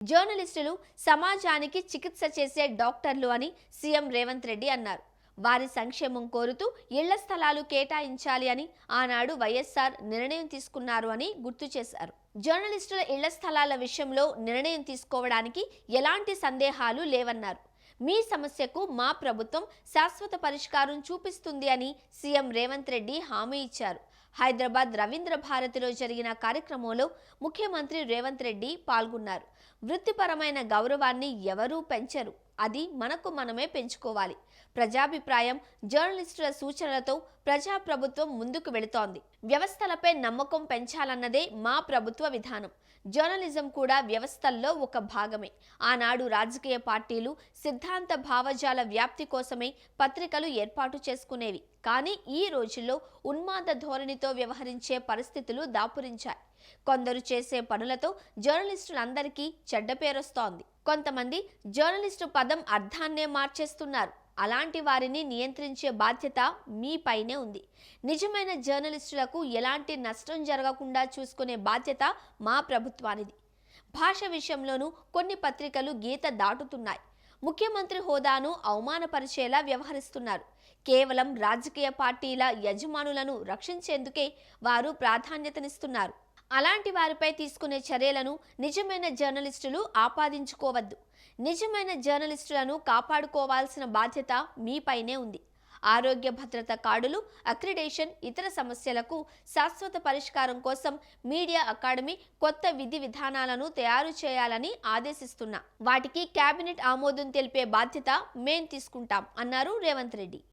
జర్నలిస్టులు సమాజానికి చికిత్స చేసే డాక్టర్లు అని సీఎం రేవంత్ రెడ్డి అన్నారు. వారి సంక్షేమం కోరుతూ ఇళ్ల స్థలాలు కేటాయించాలి అని ఆనాడు వైఎస్ఆర్ నిర్ణయం తీసుకున్నారు అని గుర్తు చేశారు. జర్నలిస్టుల ఇళ్ల స్థలాల విషయంలో నిర్ణయం తీసుకోవడానికి ఎలాంటి సందేహాలు లేవన్నారు. మీ సమస్యకు మా ప్రభుత్వం శాశ్వత పరిష్కారం చూపిస్తుంది అని సీఎం రేవంత్ రెడ్డి హామీ ఇచ్చారు. హైదరాబాద్ రవీంద్ర భారతిలో జరిగిన కార్యక్రమంలో ముఖ్యమంత్రి రేవంత్ రెడ్డి పాల్గొన్నారు. వృత్తిపరమైన గౌరవాన్ని ఎవరూ పెంచరు, అది మనకు మనమే పెంచుకోవాలి. ప్రజాభిప్రాయం, జర్నలిస్టుల సూచనలతో ప్రజాప్రభుత్వం ముందుకు వెళుతోంది. వ్యవస్థలపై నమ్మకం పెంచాలన్నదే మా ప్రభుత్వ విధానం. జర్నలిజం కూడా వ్యవస్థల్లో ఒక భాగమే. ఆనాడు రాజకీయ పార్టీలు సిద్ధాంత భావజాల వ్యాప్తి కోసమే పత్రికలు ఏర్పాటు చేసుకునేవి. కానీ ఈ రోజుల్లో ఉన్మాద ధోరణితో వ్యవహరించే పరిస్థితులు దాపురించాయి. కొందరు చేసే పనులతో జర్నలిస్టులందరికీ చెడ్డ పేరొస్తోంది. కొంతమంది జర్నలిస్టు పదం అర్థాన్నే మార్చేస్తున్నారు. అలాంటి వారిని నియంత్రించే బాధ్యత మీపైనే ఉంది. నిజమైన జర్నలిస్టులకు ఎలాంటి నష్టం జరగకుండా చూసుకునే బాధ్యత మా ప్రభుత్వానిది. భాష విషయంలోనూ కొన్ని పత్రికలు గీత దాటుతున్నాయి. ముఖ్యమంత్రి హోదాను అవమానపరిచేలా వ్యవహరిస్తున్నారు. కేవలం రాజకీయ పార్టీల యజమానులను రక్షించేందుకే వారు ప్రాధాన్యతనిస్తున్నారు. అలాంటి వారిపై తీసుకునే చర్యలను నిజమైన జర్నలిస్టులు ఆపాదించుకోవద్దు. నిజమైన జర్నలిస్టులను కాపాడుకోవాల్సిన బాధ్యత మీపైనే ఉంది. ఆరోగ్య భద్రత కార్డులు, అక్రిడేషన్, ఇతర సమస్యలకు శాశ్వత పరిష్కారం కోసం మీడియా అకాడమీ కొత్త విధి విధానాలను తయారు చేయాలని ఆదేశిస్తున్నా. వాటికి కేబినెట్ ఆమోదం తెలిపే బాధ్యత మేం తీసుకుంటాం అన్నారు రేవంత్ రెడ్డి.